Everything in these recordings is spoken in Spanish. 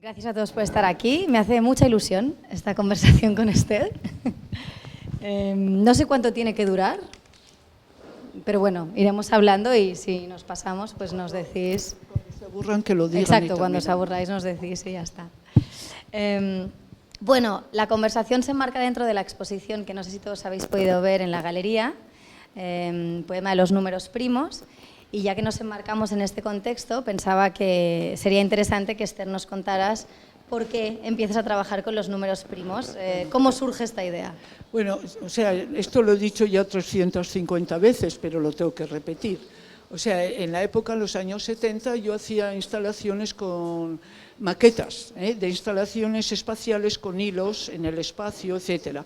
Gracias a todos por estar aquí. Me hace mucha ilusión esta conversación con Esther. No sé cuánto tiene que durar, pero bueno, iremos hablando y si nos pasamos, pues nos decís. Cuando se aburran, que lo digan. Exacto, cuando os aburráis nos decís y ya está. Bueno, la conversación se enmarca dentro de la exposición que no sé si todos habéis podido ver en la galería, Poema de los números primos. Y ya que nos enmarcamos en este contexto, pensaba que sería interesante que Esther nos contaras por qué empiezas a trabajar con los números primos. ¿Cómo surge esta idea? Bueno, o sea, esto lo he dicho ya 350 veces, pero lo tengo que repetir. O sea, en la época, en los años 70, yo hacía instalaciones con maquetas, de instalaciones espaciales con hilos en el espacio, etcétera.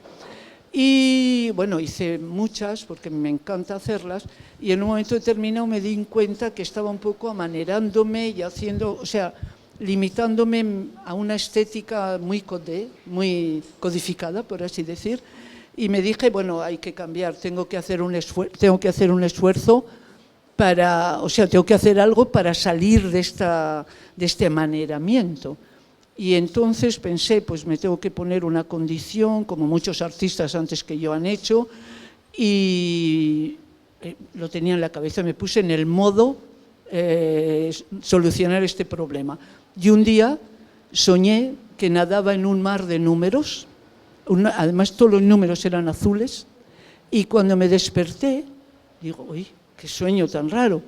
Y bueno, hice muchas porque me encanta hacerlas y en un momento determinado me di cuenta que estaba un poco amanerándome y haciendo, o sea, limitándome a una estética muy codificada, por así decir, y me dije, bueno, hay que cambiar, tengo que hacer un esfuerzo para, o sea, tengo que hacer algo para salir de este amaneramiento. Y entonces pensé, pues me tengo que poner una condición, como muchos artistas antes que yo han hecho, y lo tenía en la cabeza, me puse en el modo solucionar este problema. Y un día soñé que nadaba en un mar de números, además todos los números eran azules, y cuando me desperté, digo, uy, qué sueño tan raro,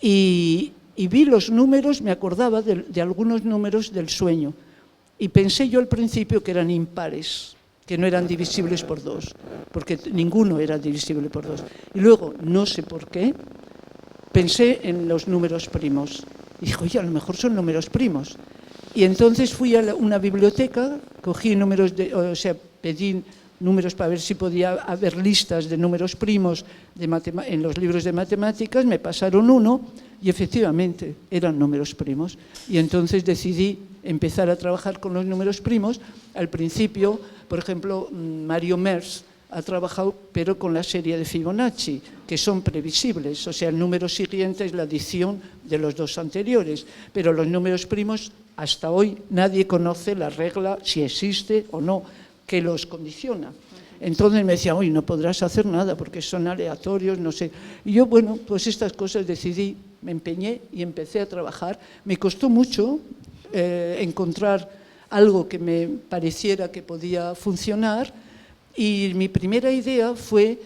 y vi los números, me acordaba de algunos números del sueño, y pensé yo al principio que eran impares, que no eran divisibles por 2, porque ninguno era divisible por 2. Y luego, no sé por qué, pensé en los números primos. Y dije, oye, a lo mejor son números primos. Y entonces fui a una biblioteca, cogí números, pedí números para ver si podía haber listas de números primos en los libros de matemáticas, me pasaron uno y efectivamente eran números primos. Y entonces decidí empezar a trabajar con los números primos. Al principio, por ejemplo, Mario Merz ha trabajado, pero con la serie de Fibonacci, que son previsibles, o sea, el número siguiente es la adición de los dos anteriores, pero los números primos, hasta hoy nadie conoce la regla, si existe o no, que los condiciona. Entonces me decía, uy, no podrás hacer nada porque son aleatorios, no sé. Y yo, bueno, pues estas cosas decidí, me empeñé y empecé a trabajar. Me costó mucho encontrar algo que me pareciera que podía funcionar y mi primera idea fue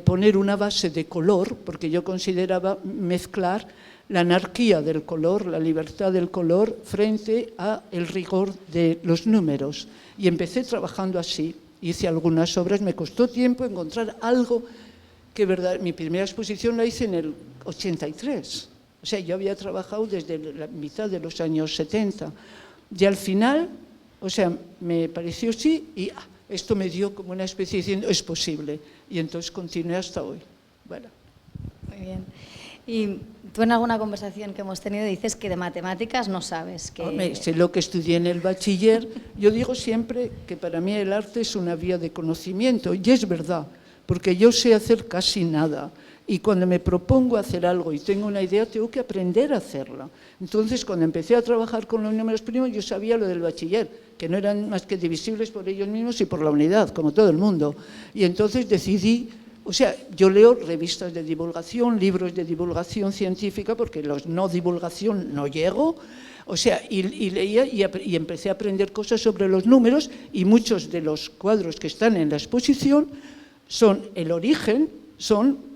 poner una base de color, porque yo consideraba mezclar la anarquía del color, la libertad del color, frente al rigor de los números. Y empecé trabajando así, hice algunas obras, me costó tiempo encontrar algo que, verdad, mi primera exposición la hice en el 83, o sea, yo había trabajado desde la mitad de los años 70, y al final, o sea, me pareció sí, y esto me dio como una especie diciendo, es posible, y entonces continué hasta hoy. Bueno. Muy bien. Y tú en alguna conversación que hemos tenido dices que de matemáticas no sabes. Sé lo que estudié en el bachiller. Yo digo siempre que para mí el arte es una vía de conocimiento, y es verdad, porque yo sé hacer casi nada. Y cuando me propongo hacer algo y tengo una idea, tengo que aprender a hacerla. Entonces, cuando empecé a trabajar con los números primos, yo sabía lo del bachiller, que no eran más que divisibles por ellos mismos y por la unidad, como todo el mundo. Y entonces decidí, o sea, yo leo revistas de divulgación, libros de divulgación científica, porque los no divulgación no llego, o sea, y leía y empecé a aprender cosas sobre los números, y muchos de los cuadros que están en la exposición son el origen, son,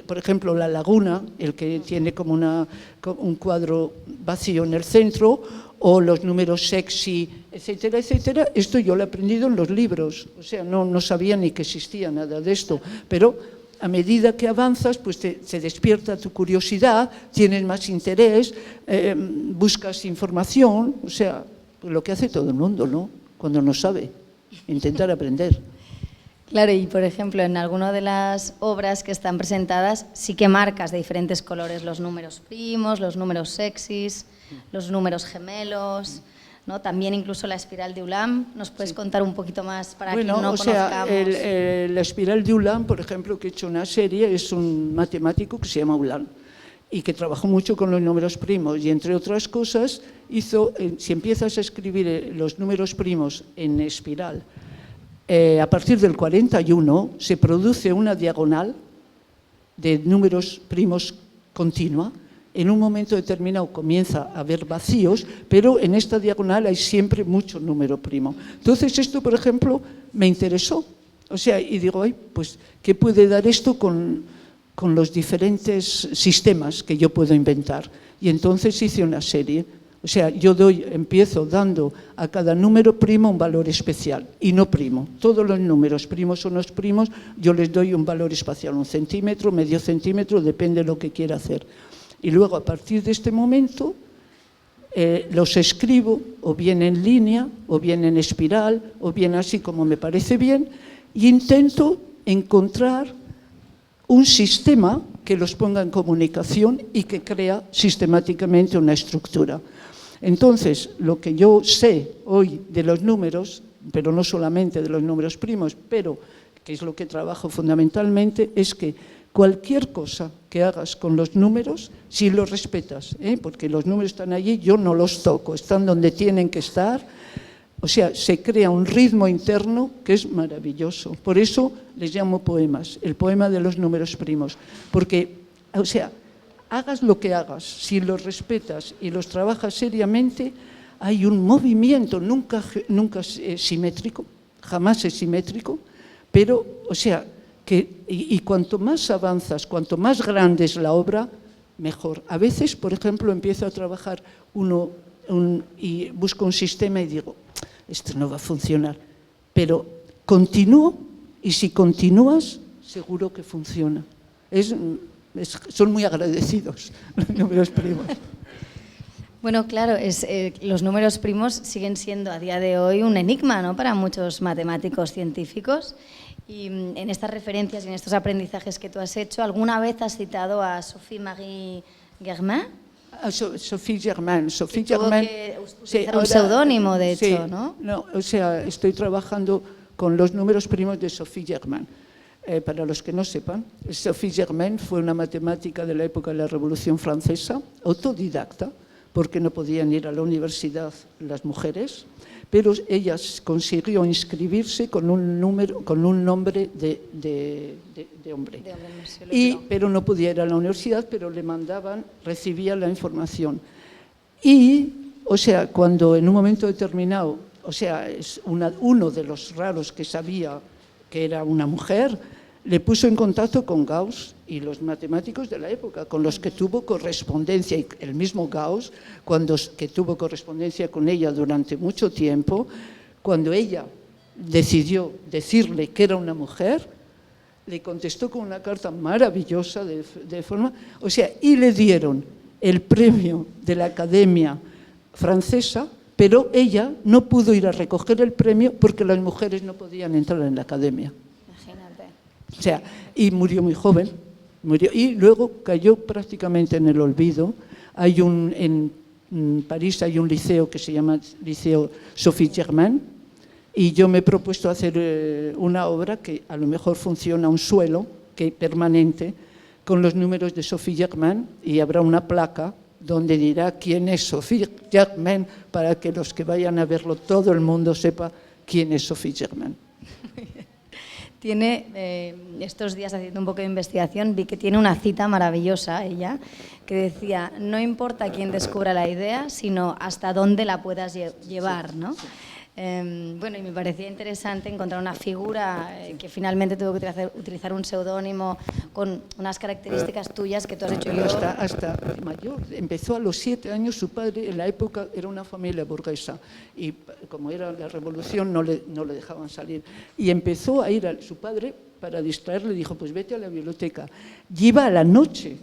por ejemplo, la laguna, el que tiene como un cuadro vacío en el centro, o los números sexy, etcétera, etcétera. Esto yo lo he aprendido en los libros, o sea, no sabía ni que existía nada de esto, pero a medida que avanzas, pues se despierta tu curiosidad, tienes más interés, buscas información, o sea, lo que hace todo el mundo, ¿no? Cuando no sabe, intentar aprender. Claro, y por ejemplo, en alguna de las obras que están presentadas sí que marcas de diferentes colores los números primos, los números sexys, los números gemelos, ¿no? También incluso la espiral de Ulam. ¿Nos puedes contar un poquito más para que no conozcamos? La espiral de Ulam, por ejemplo, que he hecho una serie, es un matemático que se llama Ulam. y que trabajó mucho con los números primos, y entre otras cosas hizo, si empiezas a escribir los números primos en espiral, a partir del 41 se produce una diagonal de números primos continua. En un momento determinado comienza a haber vacíos, pero en esta diagonal hay siempre mucho número primo. Entonces esto, por ejemplo, me interesó. O sea, y digo, ay, pues, ¿qué puede dar esto con los diferentes sistemas que yo puedo inventar? Y entonces hice una serie. O sea, yo empiezo dando a cada número primo un valor especial y no primo. Todos los números primos o no primos, yo les doy un valor espacial, 1 centímetro, medio centímetro, depende de lo que quiera hacer. Y luego, a partir de este momento, los escribo o bien en línea, o bien en espiral, o bien así como me parece bien, y intento encontrar un sistema que los ponga en comunicación y que crea sistemáticamente una estructura. Entonces, lo que yo sé hoy de los números, pero no solamente de los números primos, pero que es lo que trabajo fundamentalmente, es que cualquier cosa que hagas con los números, si los respetas, porque los números están allí, yo no los toco, están donde tienen que estar. O sea, se crea un ritmo interno que es maravilloso. Por eso les llamo poemas, el poema de los números primos. Porque, o sea, hagas lo que hagas, si los respetas y los trabajas seriamente, hay un movimiento, nunca es simétrico, jamás es simétrico, pero, o sea, y cuanto más avanzas, cuanto más grande es la obra, mejor. A veces, por ejemplo, empiezo a trabajar y busco un sistema y digo, esto no va a funcionar, pero continúo, y si continúas, seguro que funciona. Son muy agradecidos los números primos. Bueno, claro, los números primos siguen siendo a día de hoy un enigma, ¿no?, para muchos matemáticos científicos. Y en estas referencias y en estos aprendizajes que tú has hecho, ¿alguna vez has citado a Sophie-Marie Germain? Sophie Germain. Sophie Germain. Utilizar un seudónimo, de hecho, ¿no? No, o sea, estoy trabajando con los números primos de Sophie Germain. Para los que no sepan, Sophie Germain fue una matemática de la época de la Revolución Francesa, autodidacta, porque no podían ir a la universidad las mujeres, pero ella consiguió inscribirse con un nombre de hombre. Pero no podía ir a la universidad, pero le mandaban, recibía la información. Y, o sea, cuando en un momento determinado, o sea, es uno de los raros que sabía que era una mujer, le puso en contacto con Gauss y los matemáticos de la época, con los que tuvo correspondencia, y el mismo Gauss, que tuvo correspondencia con ella durante mucho tiempo, cuando ella decidió decirle que era una mujer, le contestó con una carta maravillosa de forma, o sea, y le dieron el premio de la Academia Francesa, pero ella no pudo ir a recoger el premio porque las mujeres no podían entrar en la Academia. O sea, y murió muy joven, y luego cayó prácticamente en el olvido. En París hay un liceo que se llama Liceo Sophie Germain, y yo me he propuesto hacer una obra que a lo mejor funciona un suelo permanente con los números de Sophie Germain, y habrá una placa donde dirá quién es Sophie Germain, para que los que vayan a verlo, todo el mundo sepa quién es Sophie Germain. Tiene, estos días haciendo un poco de investigación, vi que tiene una cita maravillosa ella, que decía, no importa quién descubra la idea, sino hasta dónde la puedas llevar, ¿no? Bueno, y me parecía interesante encontrar una figura que finalmente tuvo que utilizar un seudónimo con unas características tuyas que tú has hecho. Hasta mayor. Empezó a los 7 años, su padre en la época era una familia burguesa y como era la revolución no le dejaban salir. Y empezó a ir su padre para distraerle, dijo, pues vete a la biblioteca. Y iba a la noche.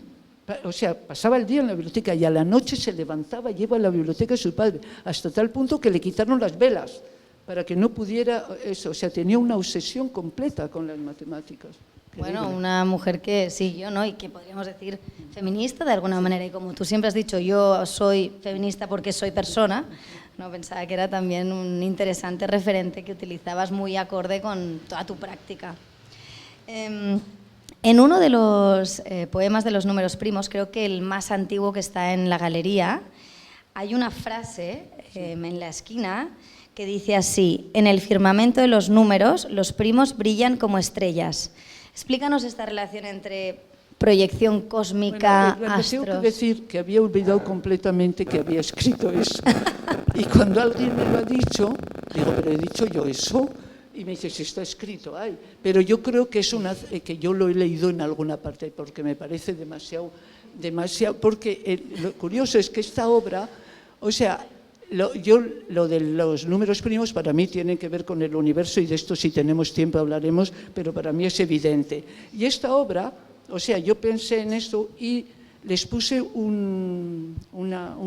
O sea, pasaba el día en la biblioteca y a la noche se levantaba y iba a la biblioteca de su padre, hasta tal punto que le quitaron las velas para que no pudiera eso. O sea, tenía una obsesión completa con las matemáticas. Bueno, una mujer que siguió, ¿no? Y que podríamos decir feminista de alguna manera. Y como tú siempre has dicho, yo soy feminista porque soy persona, no pensaba que era también un interesante referente que utilizabas muy acorde con toda tu práctica. En uno de los poemas de los números primos, creo que el más antiguo que está en la galería, hay una frase en la esquina que dice así: en el firmamento de los números, los primos brillan como estrellas. Explícanos esta relación entre proyección cósmica, bueno, astros. tengo que decir que había olvidado completamente que había escrito eso. Y cuando alguien me lo ha dicho, digo, pero he dicho yo eso. Y me dice, si está escrito, ay. Pero yo creo que es que yo lo he leído en alguna parte, porque me parece demasiado, porque lo curioso es que esta obra, o sea, lo de los números primos para mí tiene que ver con el universo, y de esto si tenemos tiempo hablaremos, pero para mí es evidente. Y esta obra, o sea, yo pensé en esto y les puse un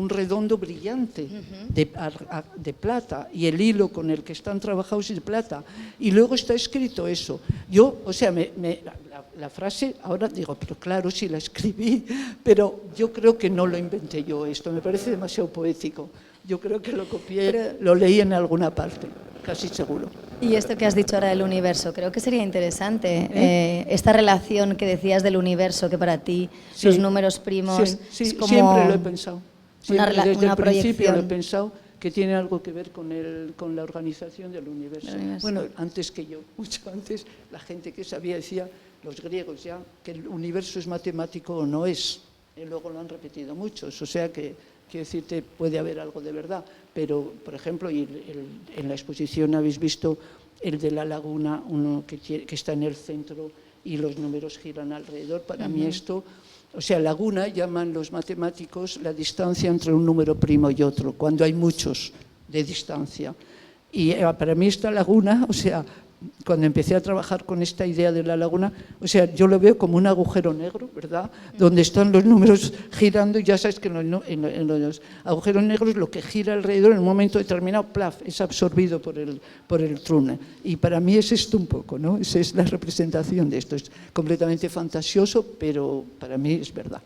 redondo brillante de plata, y el hilo con el que están trabajados es de plata, y luego está escrito eso. Yo, o sea, la frase, ahora digo, pero claro, sí la escribí, pero yo creo que no lo inventé yo esto, me parece demasiado poético. Yo creo que lo copié, lo leí en alguna parte, casi seguro. Y esto que has dicho ahora del universo, creo que sería interesante, esta relación que decías del universo, que para ti Sí, los números primos sí, es como siempre lo he pensado. Desde el principio proyección. lo he pensado que tiene algo que ver con la organización del universo. Bueno, antes que yo, mucho antes, la gente que sabía decía, los griegos ya, que el universo es matemático o no es. Y luego lo han repetido muchos, o sea que, quiero decirte, puede haber algo de verdad. Pero, por ejemplo, en la exposición habéis visto el de la laguna, uno que está en el centro y los números giran alrededor. Para mí esto, o sea, laguna llaman los matemáticos la distancia entre un número primo y otro, cuando hay muchos de distancia. Y para mí esta laguna, o sea, cuando empecé a trabajar con esta idea de la laguna, o sea, yo lo veo como un agujero negro, ¿verdad? Donde están los números girando, y ya sabes que en los agujeros negros lo que gira alrededor en un momento determinado, plaf, es absorbido por el túnel. Y para mí es esto un poco, ¿no? Esa es la representación de esto. Es completamente fantasioso, pero para mí es verdad.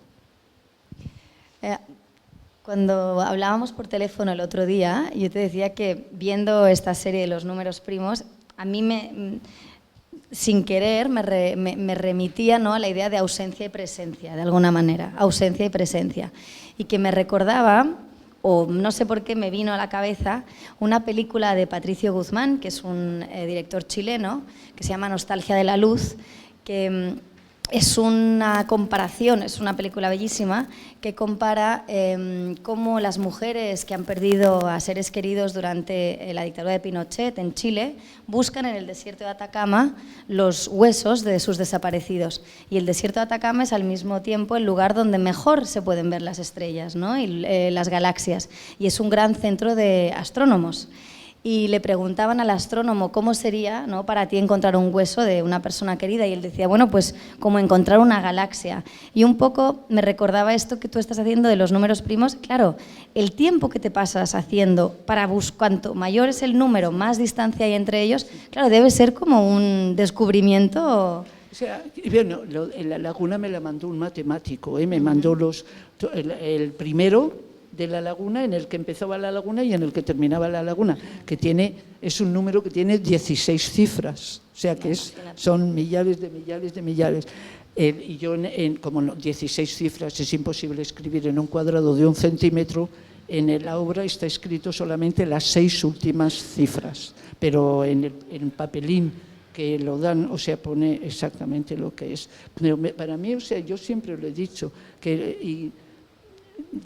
Cuando hablábamos por teléfono el otro día, yo te decía que viendo esta serie de los números primos, a mí sin querer me remitía, ¿no?, a la idea de ausencia y presencia, de alguna manera, ausencia y presencia. Y que me recordaba, o no sé por qué me vino a la cabeza, una película de Patricio Guzmán, que es un director chileno, que se llama Nostalgia de la Luz, que es una comparación, es una película bellísima, que compara cómo las mujeres que han perdido a seres queridos durante la dictadura de Pinochet en Chile buscan en el desierto de Atacama los huesos de sus desaparecidos. Y el desierto de Atacama es al mismo tiempo el lugar donde mejor se pueden ver las estrellas, ¿no?, y las galaxias. Y es un gran centro de astrónomos. Y le preguntaban al astrónomo cómo sería, ¿no?, para ti encontrar un hueso de una persona querida, y él decía, bueno, pues como encontrar una galaxia. Y un poco me recordaba esto que tú estás haciendo de los números primos. Claro, el tiempo que te pasas haciendo para cuanto mayor es el número, más distancia hay entre ellos, claro, debe ser como un descubrimiento. O sea, bueno, la laguna me la mandó un matemático, me mandó el primero de la laguna, en el que empezaba la laguna y en el que terminaba la laguna, que es un número que tiene 16 cifras, o sea que son millares de millares de millares. Y yo, como 16 cifras es imposible escribir en un cuadrado de 1 centímetro, en la obra está escrito solamente las 6 últimas cifras, pero en el papelín que lo dan, o sea, pone exactamente lo que es. Pero para mí, o sea, yo siempre lo he dicho, que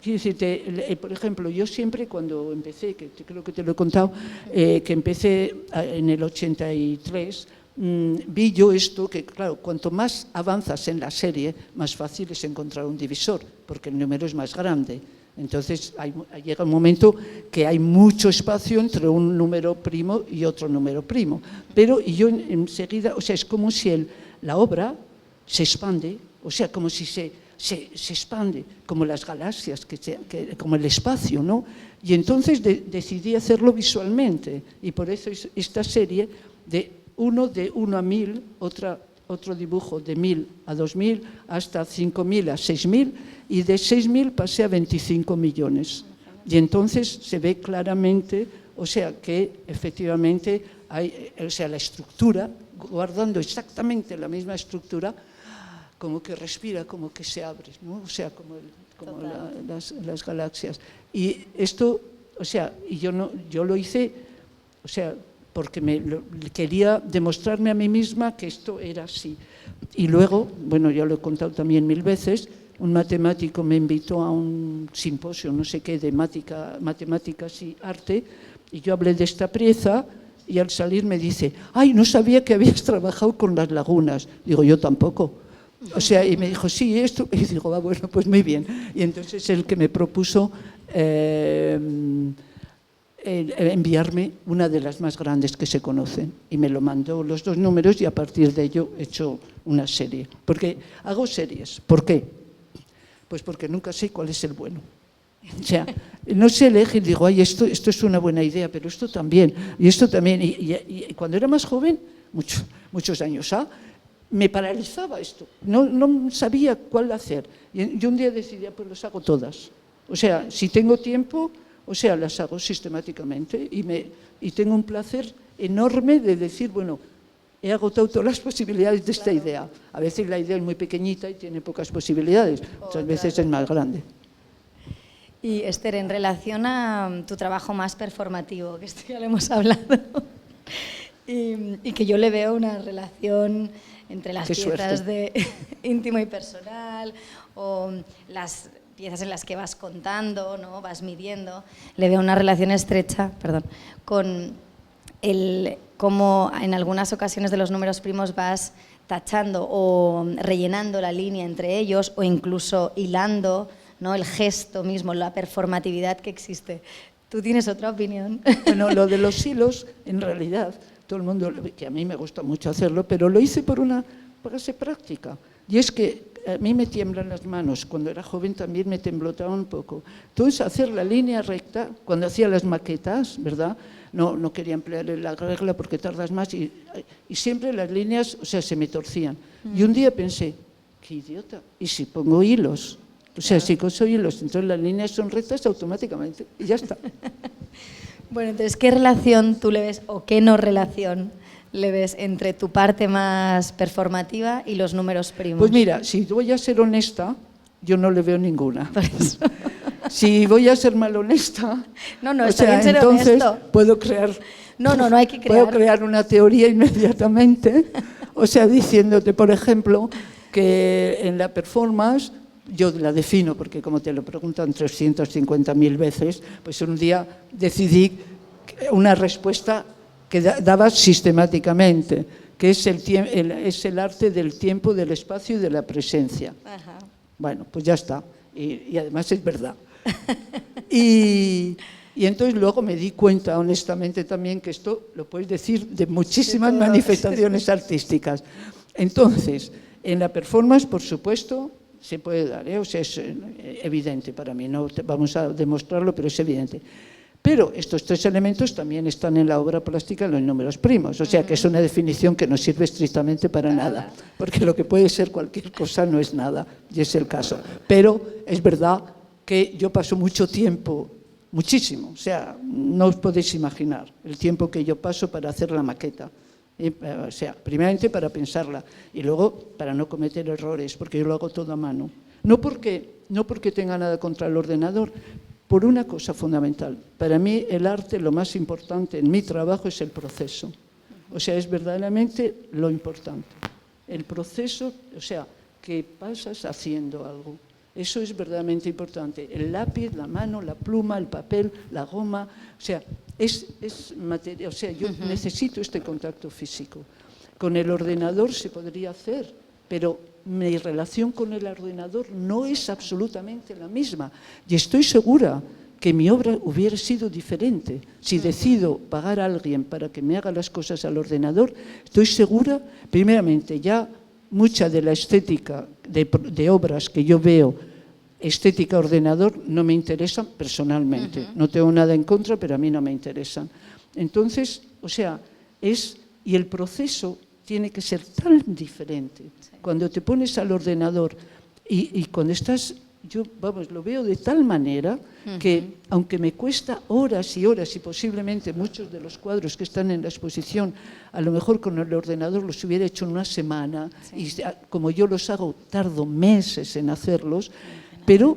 quiero decirte, por ejemplo, yo siempre cuando empecé, que creo que te lo he contado, que empecé en el 83, vi yo esto, que claro, cuanto más avanzas en la serie, más fácil es encontrar un divisor, porque el número es más grande. Entonces llega un momento que hay mucho espacio entre un número primo y otro número primo. Pero yo enseguida, o sea, es como si la obra se expande, o sea, como si se expande, como las galaxias, como el espacio, ¿no? Y entonces decidí hacerlo visualmente, y por eso esta serie de 1 a 1000, otro dibujo de 1000 a 2000, hasta 5000 a 6000, y de 6000 pasé a 25 millones. Y entonces se ve claramente, o sea, que efectivamente hay, o sea, la estructura, guardando exactamente la misma estructura, como que respira, como que se abre, ¿no? O sea, como las galaxias. Y esto, o sea, y yo lo hice, o sea, porque quería demostrarme a mí misma que esto era así. Y luego, bueno, ya lo he contado también 1000 veces, un matemático me invitó a un simposio, no sé qué, de matemáticas y arte, y yo hablé de esta pieza, y al salir me dice, ¡ay, no sabía que habías trabajado con las lagunas! Digo, yo tampoco. O sea, y me dijo, sí, esto, y digo, bueno, pues muy bien. Y entonces el que me propuso enviarme una de las más grandes que se conocen, y me lo mandó los 2 números, y a partir de ello he hecho una serie. Porque hago series. ¿Por qué? Pues porque nunca sé cuál es el bueno. O sea, no sé elegir, digo, ay, esto es una buena idea, pero esto también, y esto también. Y cuando era más joven, muchos años me paralizaba esto. No sabía cuál hacer. Y un día decidí, pues las hago todas. O sea, si tengo tiempo, o sea, las hago sistemáticamente, y tengo un placer enorme de decir, bueno, he agotado todas las posibilidades de esta idea. A veces la idea es muy pequeñita y tiene pocas posibilidades, otras veces es más grande. Y Esther, en relación a tu trabajo más performativo, que esto ya lo hemos hablado, y que yo le veo una relación entre las piezas de íntimo y personal, o las piezas en las que vas contando, ¿no? Vas midiendo, le veo una relación estrecha, con cómo en algunas ocasiones de los números primos vas tachando o rellenando la línea entre ellos, o incluso hilando, ¿no? El gesto mismo, la performatividad que existe. ¿Tú tienes otra opinión? Bueno, lo de los hilos, en realidad, todo el mundo, que a mí me gusta mucho hacerlo, pero lo hice por una base práctica. Y es que a mí me tiemblan las manos. Cuando era joven también me temblotaba un poco. Entonces, hacer la línea recta, cuando hacía las maquetas, ¿verdad? No quería emplear la regla porque tardas más, y siempre las líneas, o sea, se me torcían. Y un día pensé, qué idiota, ¿y si pongo hilos? O sea, si coso hilos, entonces las líneas son rectas automáticamente, y ya está. Bueno, entonces, ¿qué relación tú le ves, o qué no relación le ves entre tu parte más performativa y los números primos? Pues mira, si voy a ser honesta, yo no le veo ninguna. Si voy a ser mal honesta, está bien ser entonces honesto. Puedo crear... No hay que crear. Puedo crear una teoría inmediatamente, o sea, diciéndote, por ejemplo, que en la performance, yo la defino, porque como te lo preguntan 350.000 veces, pues un día decidí una respuesta que daba sistemáticamente, que es el arte del tiempo, del espacio y de la presencia. Ajá. Bueno, pues ya está, y además es verdad. Y entonces luego me di cuenta, honestamente también, que esto lo puedes decir de muchísimas manifestaciones artísticas. Entonces, en la performance, por supuesto, se puede dar, o sea, es evidente para mí, no vamos a demostrarlo, pero es evidente. Pero estos 3 elementos también están en la obra plástica, en los números primos, o sea que es una definición que no sirve estrictamente para nada, porque lo que puede ser cualquier cosa no es nada, y es el caso. Pero es verdad que yo paso mucho tiempo, muchísimo, o sea, no os podéis imaginar el tiempo que yo paso para hacer la maqueta. O sea, primeramente para pensarla, y luego para no cometer errores, porque yo lo hago todo a mano. No porque tenga nada contra el ordenador, por una cosa fundamental. Para mí el arte, lo más importante en mi trabajo es el proceso. O sea, es verdaderamente lo importante. El proceso, o sea, que pasas haciendo algo. Eso es verdaderamente importante. El lápiz, la mano, la pluma, el papel, la goma, o sea, es materia. O sea, yo necesito este contacto físico. Con el ordenador se podría hacer, pero mi relación con el ordenador no es absolutamente la misma. Y estoy segura que mi obra hubiera sido diferente. Si decido pagar a alguien para que me haga las cosas al ordenador, estoy segura, primeramente, ya mucha de la estética de obras que yo veo, estética ordenador, no me interesan personalmente. No tengo nada en contra, pero a mí no me interesan. Entonces, o sea, y el proceso tiene que ser tan diferente. Sí. Cuando te pones al ordenador y cuando estás yo, vamos, lo veo de tal manera que, aunque me cuesta horas y horas, y posiblemente muchos de los cuadros que están en la exposición, a lo mejor con el ordenador los hubiera hecho en una semana, y como yo los hago, tardo meses en hacerlos, pero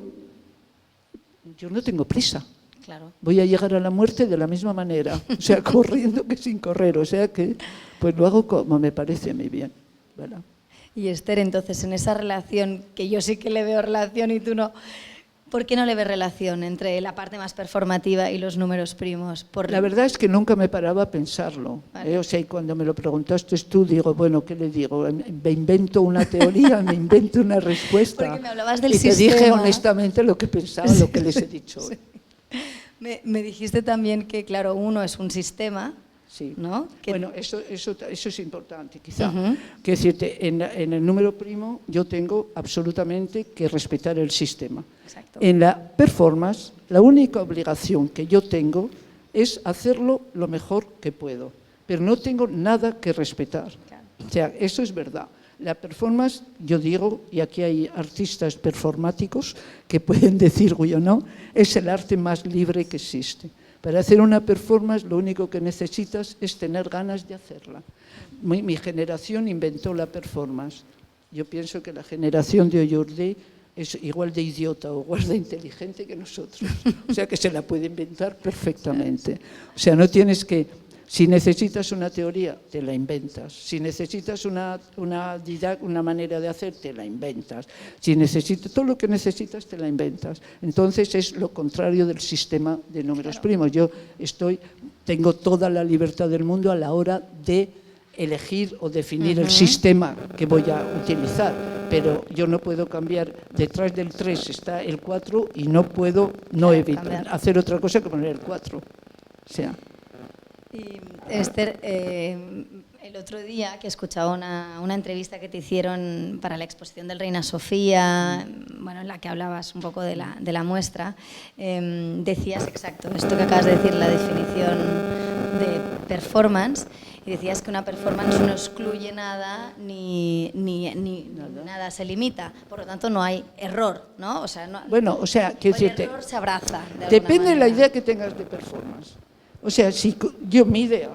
yo no tengo prisa. Claro. Voy a llegar a la muerte de la misma manera, o sea, corriendo que sin correr, o sea que pues lo hago como me parece a mí bien, ¿verdad? Y Esther, entonces, en esa relación, que yo sí que le veo relación y tú no, ¿por qué no le ves relación entre la parte más performativa y los números primos? La verdad es que nunca me paraba a pensarlo. Vale. O sea, y cuando me lo preguntaste tú, digo, bueno, ¿qué le digo? Me invento una teoría, me invento una respuesta. Porque me hablabas del y te sistema. dije honestamente lo que pensaba, lo que les he dicho. Sí. Me dijiste también que, claro, uno es un sistema, sí. ¿no? Que... Bueno, eso es importante, quizá. Quiero decirte, en el número primo yo tengo absolutamente que respetar el sistema. Exacto. En la performance, la única obligación que yo tengo es hacerlo lo mejor que puedo, pero no tengo nada que respetar. Claro. O sea, eso es verdad. La performance, yo digo, y aquí hay artistas performáticos que pueden decir o no, es el arte más libre que existe. Para hacer una performance lo único que necesitas es tener ganas de hacerla. Mi generación inventó la performance. Yo pienso que la generación de Oyordé es igual de idiota o igual de inteligente que nosotros. O sea que se la puede inventar perfectamente. O sea, no tienes que... Si necesitas una teoría, te la inventas. Si necesitas una manera de hacer, te la inventas. Si necesitas, todo lo que necesitas, te la inventas. Entonces es lo contrario del sistema de números primos. Yo tengo toda la libertad del mundo a la hora de elegir o definir el sistema que voy a utilizar, pero yo no puedo cambiar, detrás del 3 está el 4 y no puedo hacer otra cosa que poner el 4. O sea... Y Esther, el otro día que escuchaba una entrevista que te hicieron para la exposición del Reina Sofía, bueno, en la que hablabas un poco de la muestra, decías exacto esto que acabas de decir, la definición de performance, y decías que una performance no excluye nada ni nada se limita, por lo tanto no hay error, ¿no? O sea, bueno, o sea, el error se abraza. Depende de la idea que tengas de performance. O sea, si mi idea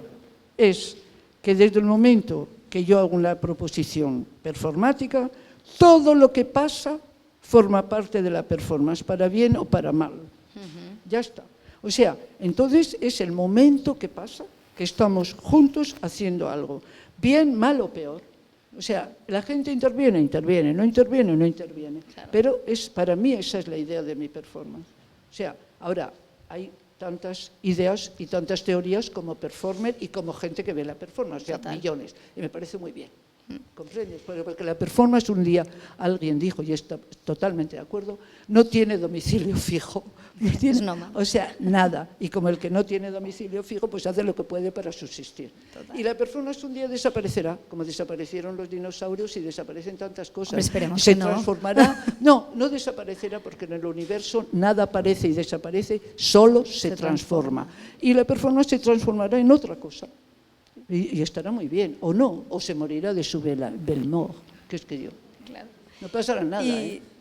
es que desde el momento que yo hago una proposición performática, todo lo que pasa forma parte de la performance, para bien o para mal. Ya está. O sea, entonces es el momento que pasa, que estamos juntos haciendo algo, bien, mal o peor. O sea, la gente interviene, no interviene. Claro. Pero para mí esa es la idea de mi performance. O sea, ahora hay tantas ideas y tantas teorías como performer y como gente que ve la performance, o sea, millones, y me parece muy bien. ¿Comprendes? Porque la performance, un día alguien dijo, y está totalmente de acuerdo, no tiene domicilio fijo. O sea, nada. Y como el que no tiene domicilio fijo, pues hace lo que puede para subsistir. Total. Y la performance un día desaparecerá, como desaparecieron los dinosaurios y desaparecen tantas cosas. Hombre, esperemos se que no. Transformará. No desaparecerá, porque en el universo nada aparece y desaparece, solo se transforma. Y la performance se transformará en otra cosa. Y estará muy bien, o no, o se morirá de su belmor, que es que yo. Claro. No pasará nada.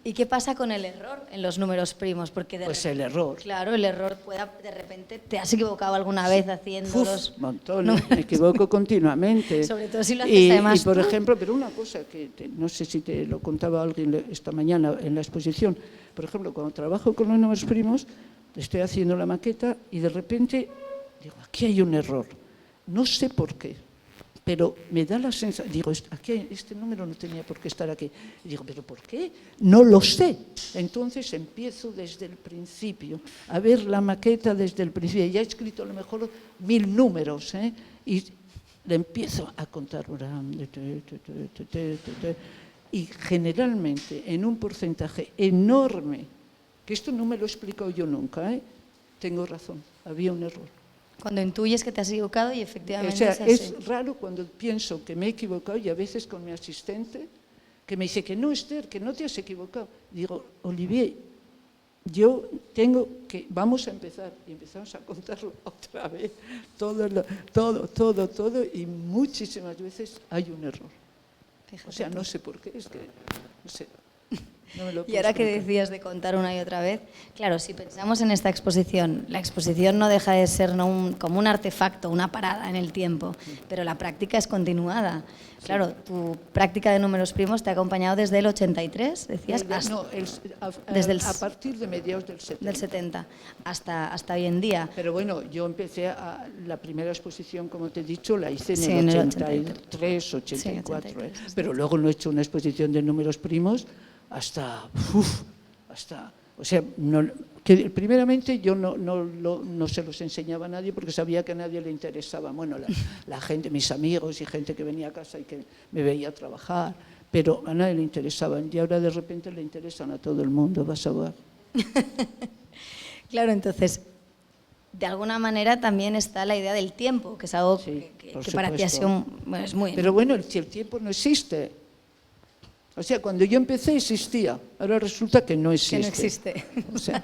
¿Y qué pasa con el error en los números primos? Porque el error. Claro, el error de repente, ¿te has equivocado alguna vez haciéndolos? Montón, me equivoco continuamente. Sobre todo si lo haces además y por ejemplo, pero una cosa que no sé si te lo contaba alguien esta mañana en la exposición, por ejemplo, cuando trabajo con los números primos, estoy haciendo la maqueta y de repente digo, aquí hay un error. No sé por qué, pero me da la sensación, digo, aquí este número no tenía por qué estar aquí. Y digo, ¿pero por qué? No lo sé. Entonces empiezo desde el principio, a ver la maqueta desde el principio. Ya he escrito a lo mejor 1000 números, y le empiezo a contar. Y generalmente, en un porcentaje enorme, que esto no me lo he explicado yo nunca, tengo razón, había un error. Cuando intuyes que te has equivocado y efectivamente o sea, es así. Es raro cuando pienso que me he equivocado y a veces con mi asistente que me dice que no, Esther, que no te has equivocado. Digo, Olivier, yo tengo que, vamos a empezar. Y empezamos a contarlo otra vez, todo, y muchísimas veces hay un error. Fíjate o sea, tú. no sé por qué, es que, no sé. No me lo Y puedo ahora que explicar. decías de contar una y otra vez, claro, si pensamos en esta exposición, la exposición no deja de ser como un artefacto, una parada en el tiempo, pero la práctica es continuada. Claro, tu práctica de números primos te ha acompañado desde el 83, decías, No, desde a partir de mediados del 70. del 70 hasta hoy en día. Pero bueno, yo empecé la primera exposición, como te he dicho, la hice Sí, en en el el 83, 84. Sí, 83, Pero luego no he hecho una exposición de números primos hasta, o sea, primeramente yo no se los enseñaba a nadie porque sabía que a nadie le interesaba. Bueno, la gente, mis amigos y gente que venía a casa y que me veía trabajar, pero a nadie le interesaban. Y ahora de repente le interesan a todo el mundo, vas a ver. Claro, entonces, de alguna manera también está la idea del tiempo, que es algo Sí, que para ti ha sido, bueno, es muy... Pero bueno, si el tiempo no existe. O sea, cuando yo empecé existía, ahora resulta que no existe. Que no existe. O sea,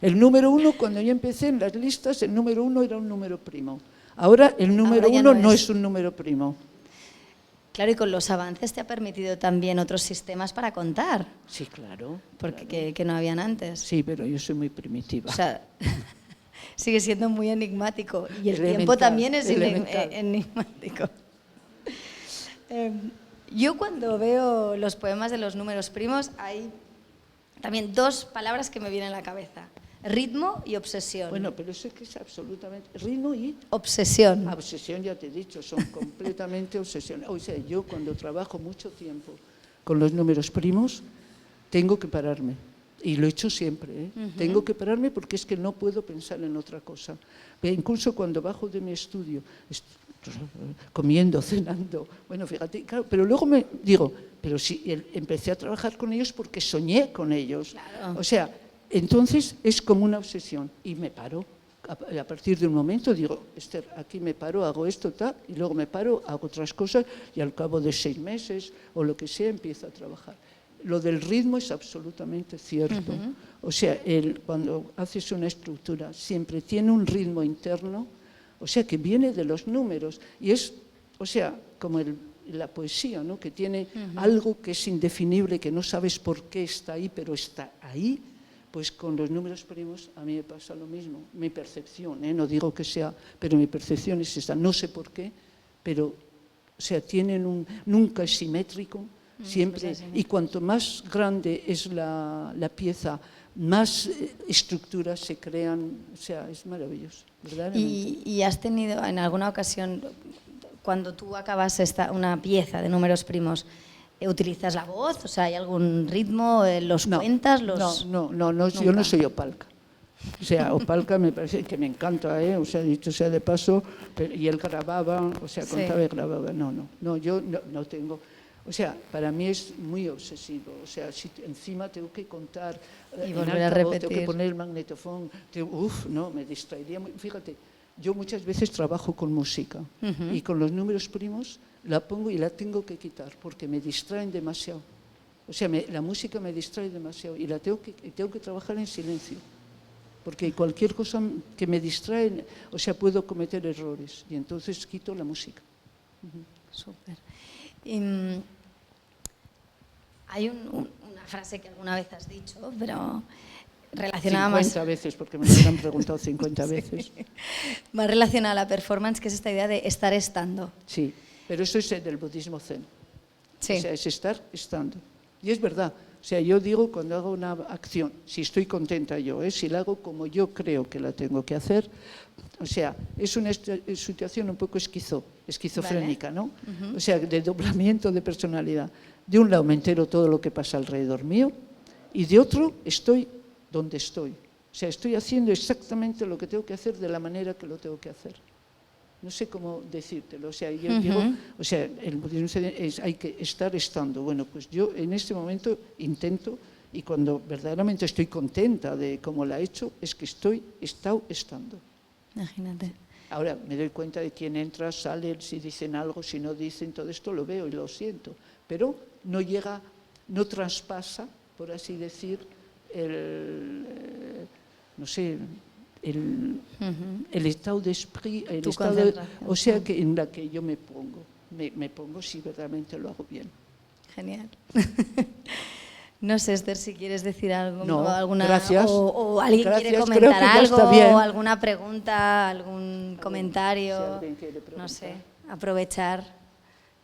el número 1, cuando yo empecé en las listas, el número 1 era un número primo. Ahora el número 1 no es un número primo. Claro, y con los avances te ha permitido también otros sistemas para contar. Sí, claro. Porque claro. que no habían antes. Sí, pero yo soy muy primitiva. O sea, sigue siendo muy enigmático. Y el Elemental, tiempo también es elemental. enigmático. Yo cuando veo los poemas de los números primos hay también dos palabras que me vienen a la cabeza. Ritmo y obsesión. Bueno, pero eso es que es absolutamente... Ritmo y... Obsesión. Obsesión, ya te he dicho, son completamente obsesiones. O sea, yo cuando trabajo mucho tiempo con los números primos, tengo que pararme. Y lo he hecho siempre, ¿eh? Tengo que pararme porque es que no puedo pensar en otra cosa. Pero incluso cuando bajo de mi estudio, comiendo, cenando, bueno, fíjate, claro, pero luego me digo, pero si empecé a trabajar con ellos porque soñé con ellos. Claro. O sea, entonces es como una obsesión y me paro. A partir de un momento digo, Esther, aquí me paro, hago esto, tal, y luego me paro, hago otras cosas y al cabo de 6 meses o lo que sea empiezo a trabajar. Lo del ritmo es absolutamente cierto. O sea, cuando haces una estructura siempre tiene un ritmo interno, o sea, que viene de los números y es, o sea, como la poesía, ¿no? Que tiene algo que es indefinible, que no sabes por qué está ahí, pero está ahí. Pues con los números primos a mí me pasa lo mismo. Mi percepción, no digo que sea, pero mi percepción es esta. No sé por qué, pero, o sea, tienen nunca es simétrico, siempre. Y cuanto más grande es la pieza, más estructuras se crean. O sea, es maravilloso, verdaderamente. ¿Y has tenido en alguna ocasión, cuando tú acabas una pieza de números primos, utilizas la voz? O sea, ¿hay algún ritmo? ¿Los cuentas? No, yo no soy Opalka. O sea, Opalka me parece que me encanta, o sea, dicho sea de paso, y él grababa, o sea, contaba y grababa. No, yo no tengo. O sea, para mí es muy obsesivo. O sea, si encima tengo que contar, y en volver a altavoz, repetir. tengo que poner el magnetofón, no, me distraería. Fíjate, yo muchas veces trabajo con música y con los números primos la pongo y la tengo que quitar porque me distraen demasiado. O sea, la música me distrae demasiado y tengo que trabajar en silencio. Porque cualquier cosa que me distrae, o sea, puedo cometer errores y entonces quito la música. Súper. Hay una frase que alguna vez has dicho, pero relacionada 50 veces, porque me lo han preguntado 50 veces. Más relacionada a la performance, que es esta idea de estar estando. Sí, pero eso es del budismo zen. Sí. O sea, es estar estando. Y es verdad. O sea, yo digo cuando hago una acción, si estoy contenta yo, si la hago como yo creo que la tengo que hacer, o sea, es una situación un poco esquizofrénica, ¿no? O sea, de doblamiento de personalidad. De un lado me entero todo lo que pasa alrededor mío y de otro estoy donde estoy. O sea, estoy haciendo exactamente lo que tengo que hacer de la manera que lo tengo que hacer. No sé cómo decírtelo. O sea, yo digo, o sea, el budismo hay que estar estando. Bueno, pues yo en este momento intento, y cuando verdaderamente estoy contenta de cómo la he hecho, es que he estado estando. Imagínate. Ahora me doy cuenta de quién entra, sale, si dicen algo, si no dicen, todo esto lo veo y lo siento. Pero no llega, no traspasa, por así decir, no sé, el estado de esprit, o sea, que en la que yo me pongo si verdaderamente lo hago bien. Genial. No sé, Esther, si quieres decir algo, No, o alguna, gracias. o alguien Gracias, quiere creo comentar que ya algo, está bien. o alguna pregunta, algún comentario, si alguien quiere preguntar. no sé, aprovechar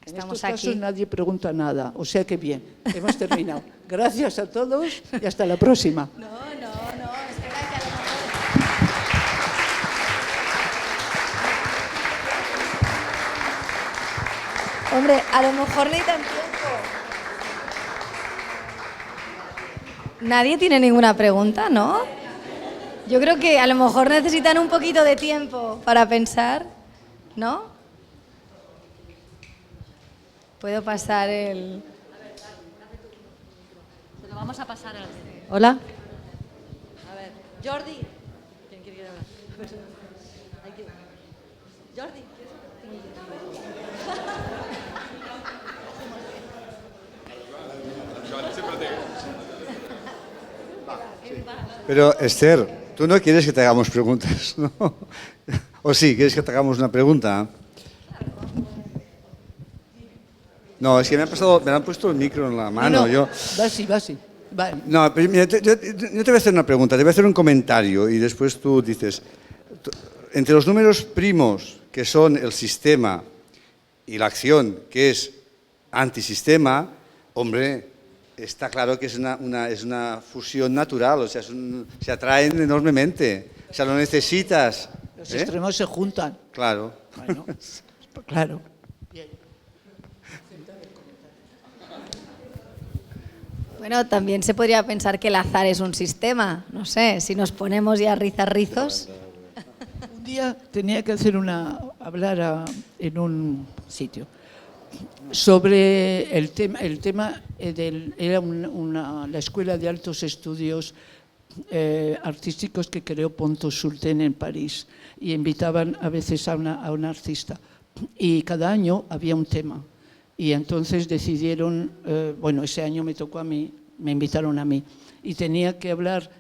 que En estamos estos casos aquí. nadie pregunta nada, o sea que bien, hemos terminado. Gracias a todos y hasta la próxima. No, espera que a lo mejor... Hombre, a lo mejor necesitan tiempo. Nadie tiene ninguna pregunta, ¿no? Yo creo que a lo mejor necesitan un poquito de tiempo para pensar, ¿no? Puedo pasar el... Se lo vamos a pasar al... Hola. A ver, Jordi. ¿Quién quiere hablar? Jordi. Pero, Esther, tú no quieres que te hagamos preguntas, ¿no? ¿O sí? ¿Quieres que te hagamos una pregunta? No, es que me han puesto el micro en la mano. No, va así. Va. No, pero mira, yo te voy a hacer una pregunta, te voy a hacer un comentario y después tú dices, entre los números primos, que son el sistema, y la acción, que es antisistema, hombre, está claro que es una fusión natural, o sea, se atraen enormemente, o sea, lo necesitas. Los extremos se juntan. Claro. Bueno, claro. Bueno, también se podría pensar que el azar es un sistema, no sé, si nos ponemos ya a rizar rizos. Un día tenía que hablar en un sitio sobre el tema era la Escuela de Altos Estudios Artísticos que creó Ponto-Sulten en París y invitaban a veces a un artista y cada año había un tema. Y entonces decidieron, ese año me tocó a mí, me invitaron a mí, y tenía que hablar,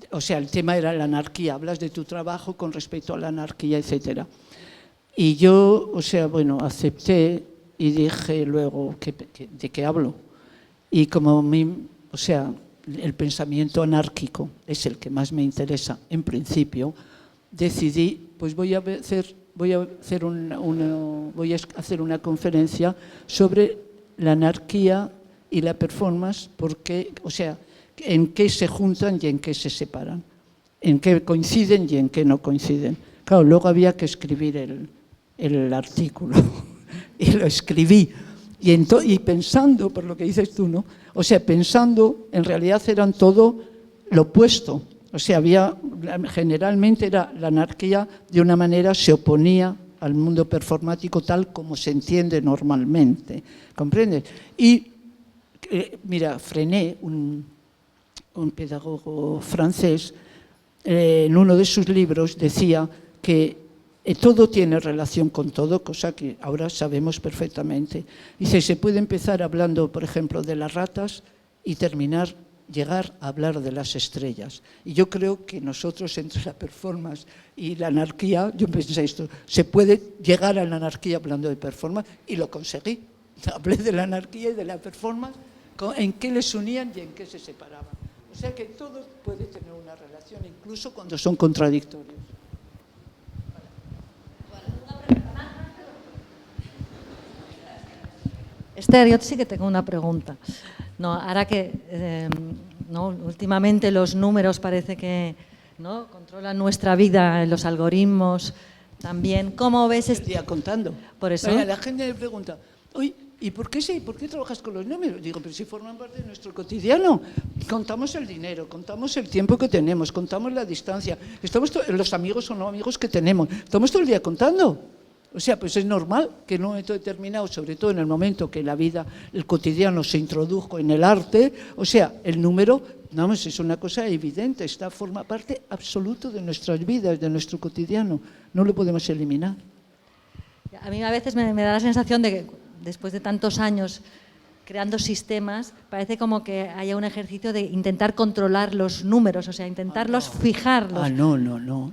o sea, el tema era la anarquía, hablas de tu trabajo con respecto a la anarquía, etc. Y yo, acepté y dije luego, ¿de qué hablo? Y como el pensamiento anárquico es el que más me interesa, en principio, decidí, pues voy a hacer una conferencia sobre la anarquía y la performance, en qué se juntan y en qué se separan, en qué coinciden y en qué no coinciden. Claro, luego había que escribir el artículo y lo escribí. Y pensando, por lo que dices tú, ¿no? O sea, pensando, en realidad eran todo lo opuesto. O sea, generalmente era la anarquía de una manera, se oponía al mundo performático tal como se entiende normalmente, ¿comprendes? Y, mira, Freinet, un pedagogo francés, en uno de sus libros decía que todo tiene relación con todo, cosa que ahora sabemos perfectamente. Dice, se puede empezar hablando, por ejemplo, de las ratas y llegar a hablar de las estrellas. Y yo creo que nosotros, entre la performance y la anarquía, yo pensé esto, se puede llegar a la anarquía hablando de performance, y lo conseguí. Hablé de la anarquía y de la performance, en qué les unían y en qué se separaban. O sea que todo puede tener una relación, incluso cuando son contradictorios. Esther, yo sí que tengo una pregunta. No, ahora que últimamente los números parece que controlan nuestra vida, los algoritmos también. ¿Cómo ves El día contando. Por eso. La gente me pregunta, oye, ¿y por qué trabajas con los números? Digo, pero si forman parte de nuestro cotidiano. Contamos el dinero, contamos el tiempo que tenemos, contamos la distancia, los amigos o no amigos que tenemos. Estamos todo el día contando. O sea, pues es normal que en un momento determinado, sobre todo en el momento que la vida, el cotidiano se introdujo en el arte, o sea, el número, es una cosa evidente, forma parte absoluta de nuestras vidas, de nuestro cotidiano, no lo podemos eliminar. A mí a veces me da la sensación de que después de tantos años creando sistemas, parece como que haya un ejercicio de intentar controlar los números, o sea, fijarlos. No,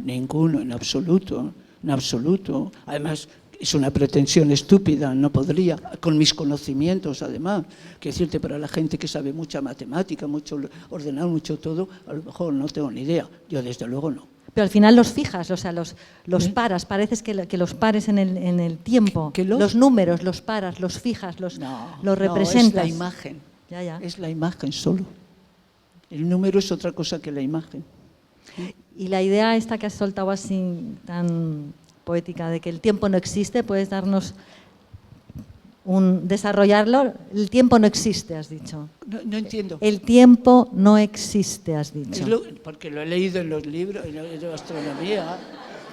ninguno, en absoluto. En absoluto. Además, Es una pretensión estúpida, no podría, con mis conocimientos además. Que decirte, para la gente que sabe mucha matemática, mucho ordenar, mucho todo, a lo mejor no tengo ni idea. Yo desde luego no. Pero al final los fijas, o sea, los paras, pareces que los pares en el tiempo. ¿Que los números, los paras, los fijas, los representas. No, es la imagen. Ya. Es la imagen solo. El número es otra cosa que la imagen. Y la idea esta que has soltado así tan poética de que el tiempo no existe, ¿puedes darnos desarrollarlo? El tiempo no existe, has dicho. No entiendo. El tiempo no existe, has dicho. Porque lo he leído en los libros de astronomía.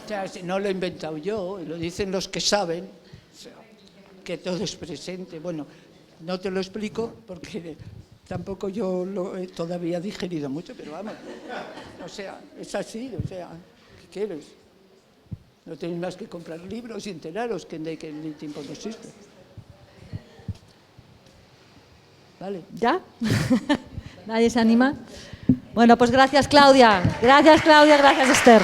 O sea, no lo he inventado yo, lo dicen los que saben, o sea, que todo es presente. Bueno, no te lo explico porque tampoco yo lo he todavía digerido mucho, pero vamos, o sea, es así, o sea, ¿qué quieres? No tenéis más que comprar libros y enteraros que el tiempo no existe. ¿Vale? ¿Ya? ¿Nadie se anima? Bueno, pues gracias, Claudia. Gracias, Claudia. Gracias, Esther.